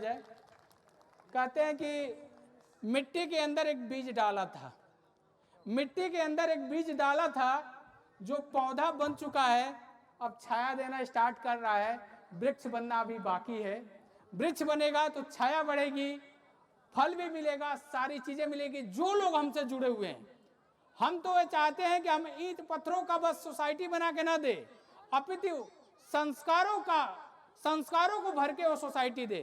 जाए। कहते हैं कि मिट्टी के अंदर एक बीज डाला था, मिट्टी के अंदर एक बीज डाला था जो पौधा बन चुका है, अब छाया देना स्टार्ट कर रहा है, वृक्ष बनना अभी बाकी है। वृक्ष बनेगा तो छाया बढ़ेगी, फल भी मिलेगा, सारी चीजें मिलेगी। जो लोग हमसे जुड़े हुए हैं, हम तो ये चाहते हैं कि हम ईंट पत्थरों का बस सोसाइटी बना के ना दे, अपितु संस्कारों को भर के वो सोसाइटी दे।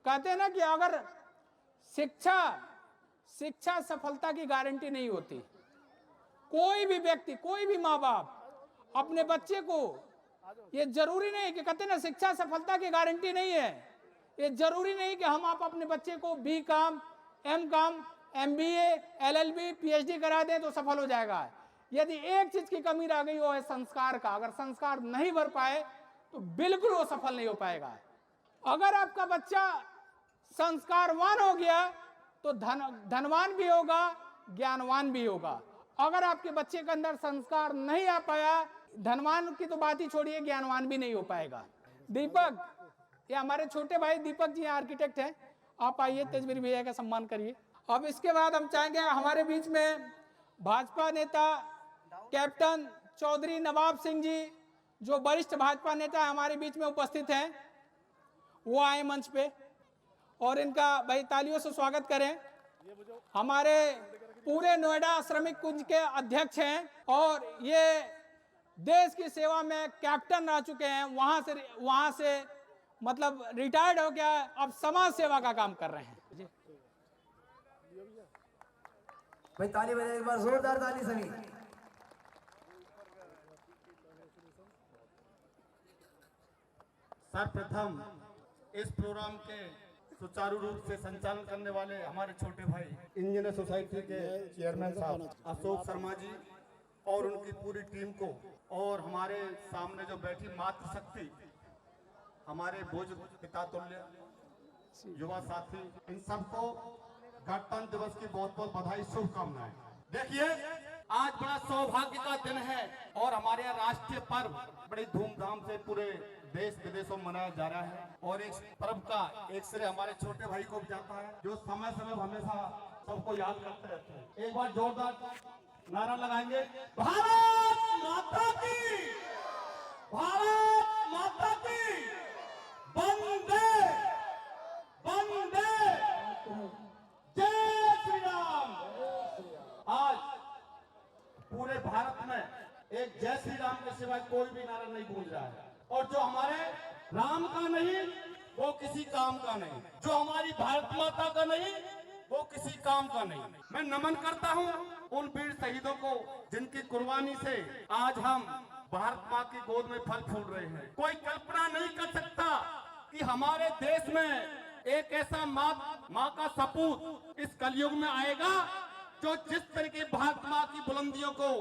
कहते हैं ना कि अगर शिक्षा सफलता की गारंटी नहीं होती। कोई भी व्यक्ति, कोई भी माँ बाप अपने बच्चे को, ये जरूरी नहीं कि कहते ना शिक्षा सफलता की गारंटी नहीं है, ये जरूरी नहीं कि हम आप अपने बच्चे को BCom, MCom, MBA, LLB, PhD करा दें तो सफल हो जाएगा। यदि एक चीज की कमी रह गई वो है संस्कार का। अगर संस्कार नहीं भर पाए तो बिल्कुल वो सफल नहीं हो पाएगा। अगर आपका बच्चा संस्कारवान हो गया तो धनवान भी होगा, ज्ञानवान भी होगा। अगर आपके बच्चे के अंदर संस्कार नहीं आ पाया, धनवान की तो बात ही छोड़िए, ज्ञानवान भी नहीं हो पाएगा। दीपक, ये हमारे छोटे भाई दीपक जी आर्किटेक्ट हैं, आप आइए, तेजवीर भैया का सम्मान करिए। अब इसके बाद हम चाहेंगे हमारे बीच में भाजपा नेता कैप्टन चौधरी नवाब सिंह जी, जो वरिष्ठ भाजपा नेता हमारे बीच में उपस्थित हैं, वो आए मंच पे और इनका भाई तालियों से स्वागत करें। हमारे पूरे नोएडा श्रमिक कुंज के अध्यक्ष हैं और ये देश की सेवा में कैप्टन रह चुके हैं, वहां से मतलब रिटायर्ड हो गया, अब समाज सेवा का काम कर रहे हैं। भाई ताली बजाए एक बार, जोरदार ताली सभी। सर्वप्रथम इस प्रोग्राम के सुचारू रूप से संचालन करने वाले हमारे छोटे भाई इंजीनियर सोसाइटी के चेयरमैन साहब अशोक शर्मा जी और उनकी पूरी टीम को, और हमारे सामने जो बैठी मातृशक्ति, हमारे भोज पिता तुल्य युवा साथी, इन सबको गणतंत्र दिवस की बहुत बहुत बधाई, शुभकामनाएं। देखिए, आज बड़ा सौभाग्य का दिन है और हमारे यहाँ राष्ट्रीय पर्व बड़ी धूमधाम से पूरे देश विदेशों में मनाया जा रहा है। और एक पर्व का एक श्रेय हमारे छोटे भाई को भी जाता है, जो समय समय हमेशा सबको याद करते रहते हैं। एक बार जोरदार नारा लगाएंगे, भारत माता की, भारत माता की, वंदे वंदे, जय श्री राम। आज पूरे भारत में एक जय श्री राम के सिवाय कोई भी नारा नहीं गूंज रहा है, और जो हमारे राम का नहीं वो किसी काम का नहीं, जो हमारी भारत माता का नहीं वो किसी काम का नहीं। मैं नमन करता हूं उन वीर शहीदों को जिनकी कुर्बानी से आज हम भारत माँ की गोद में फल फूल रहे हैं। कोई कल्पना नहीं कर सकता कि हमारे देश में एक ऐसा माँ का सपूत इस कलयुग में आएगा जो जिस तरीके भारत माँ की बुलंदियों को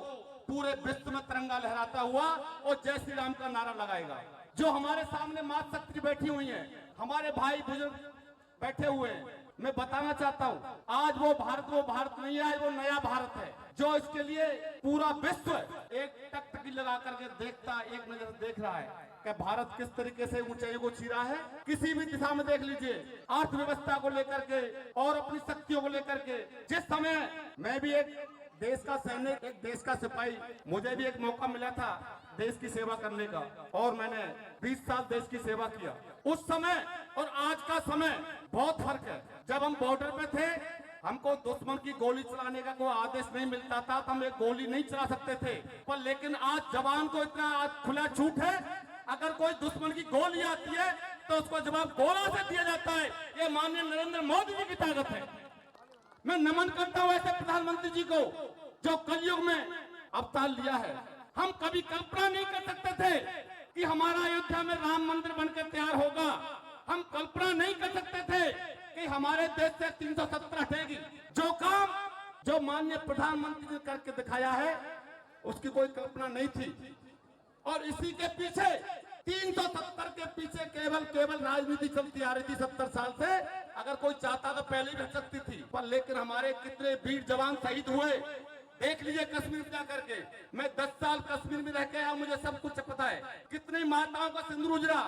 पूरे विश्व में तिरंगा लहराता हुआ और जय श्री राम का नारा लगाएगा। जो हमारे सामने मातृशक्ति बैठी हुई है, हमारे भाई बुजुर्ग बैठे हुए हैं, मैं बताना चाहता हूँ, आज वो भारत नहीं है, वो नया भारत है, जो इसके लिए पूरा विश्व एक टकटकी लगा करके देखता, एक नजर देख रहा है कि भारत किस तरीके से ऊंचाई को छीरा है। किसी भी दिशा में देख लीजिए, अर्थव्यवस्था को लेकर के और अपनी शक्तियों को लेकर के। जिस समय मैं भी एक देश का सैनिक, एक देश का सिपाही, मुझे भी एक मौका मिला था देश की सेवा करने का, और मैंने 20 साल देश की सेवा किया। उस समय और आज का समय बहुत फर्क है। जब हम बॉर्डर पे थे, हमको दुश्मन की गोली चलाने का कोई आदेश नहीं मिलता था, तो हम एक गोली नहीं चला सकते थे। पर लेकिन आज जवान को इतना खुला छूट है, अगर कोई दुश्मन की गोली आती है तो उसको जवाब गोला से दिया जाता है। ये माननीय नरेंद्र मोदी जी की ताकत है। मैं नमन करता हूं ऐसे प्रधानमंत्री जी को जो कलयुग में अवतार लिया है। हम कभी कल्पना नहीं कर सकते थे कि हमारा अयोध्या में राम मंदिर बनकर तैयार होगा। हम कल्पना नहीं कर सकते थे कि हमारे देश से 370 हटेगी। जो काम जो माननीय प्रधानमंत्री ने करके दिखाया है, उसकी कोई कल्पना नहीं थी। और इसी के पीछे 370 के पीछे केवल राजनीति चलती आ रही थी 70 साल से। अगर कोई चाहता तो पहले भी हट सकती थी, पर लेकिन हमारे कितने वीर जवान शहीद हुए, देख लीजिए कश्मीर में जाकर के। मैं 10 साल कश्मीर में रह के आया, मुझे सब कुछ पता है। कितनी माताओं का सिंदूर उजड़ा,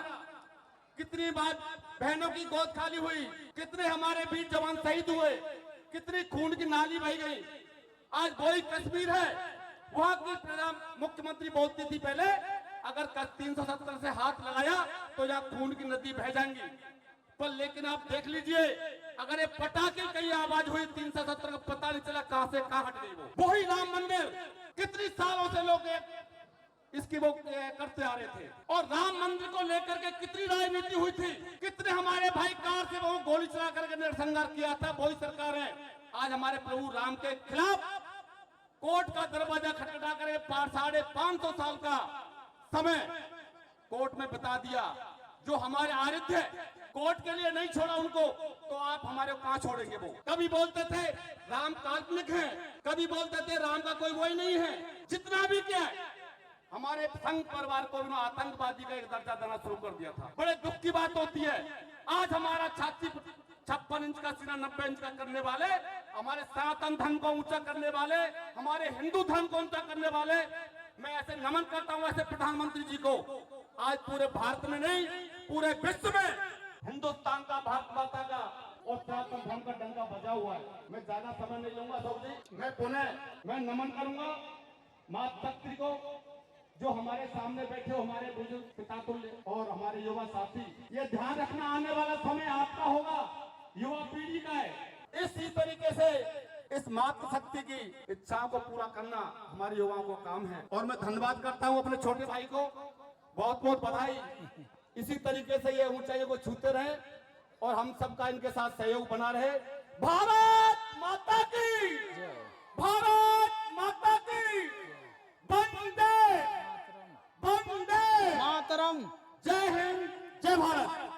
कितनी बार बहनों की गोद खाली हुई, कितने हमारे वीर जवान शहीद हुए, कितनी खून की नाली बही गई। आज वही कश्मीर है, वहां की मुख्यमंत्री बोलती थी पहले, अगर 370 से हाथ लगाया तो यहाँ खून की नदी बह जाएंगी। पर लेकिन आप देख लीजिए, अगर ये पटाखे की आवाज हुई 370 का पता नहीं चला कहां से कहां हट गई। वो वही राम मंदिर कितनी सालों से लोग इसकी वो करते आ रहे थे, और राम मंदिर को लेकर के कितनी राजनीति हुई थी, कितने हमारे भाई कार से वो गोली चला करके नरसंहार किया था। वही सरकार है आज हमारे प्रभु राम के खिलाफ कोर्ट का दरवाजा खटखटा करके 550 साल का समय कोर्ट में बता दिया। जो हमारे आराध्य कोर्ट के लिए नहीं छोड़ा उनको, तो आप हमारे को कहां छोड़ेंगे। वो कभी बोलते थे राम काल्पनिक है, कभी बोलते थे राम का कोई वही नहीं है। जितना भी क्या है, हमारे संघ परिवार को उन्होंने आतंकवादी का एक दर्जा देना शुरू कर दिया था। बड़े दुख की बात होती है, आज हमारा छाती 56 इंच का सीना 90 इंच का करने वाले, हमारे सनातन धर्म को ऊंचा करने वाले, हमारे हिंदू धर्म को ऊंचा करने वाले, मैं ऐसे नमन करता हूं ऐसे प्रधानमंत्री जी को। आज पूरे भारत में नहीं, पूरे विश्व में हिंदुस्तान का, भारत माता का और सनातन धर्म का डंका बजा हुआ है। मैं ज्यादा समय नहीं लूंगा साहब जी, मैं पुनः नमन करूंगा माता शक्ति को, जो हमारे सामने बैठे हो, हमारे बुजुर्ग पितातुल्य और हमारे युवा साथी। ये ध्यान रखना, आने वाला समय आपका होगा, युवा पीढ़ी का है। इसी तरीके से इस मातृ शक्ति की इच्छाओं को पूरा करना हमारे युवाओं को काम है। और मैं धन्यवाद करता हूं अपने छोटे भाई को, बहुत बहुत बधाई। इसी तरीके से ये ऊंचाइयों को छूते रहे और हम सबका इनके साथ सहयोग बना रहे। भारत माता की, भारत माता की, वंदे वंदे मातरम। जय हिंद, जय भारत।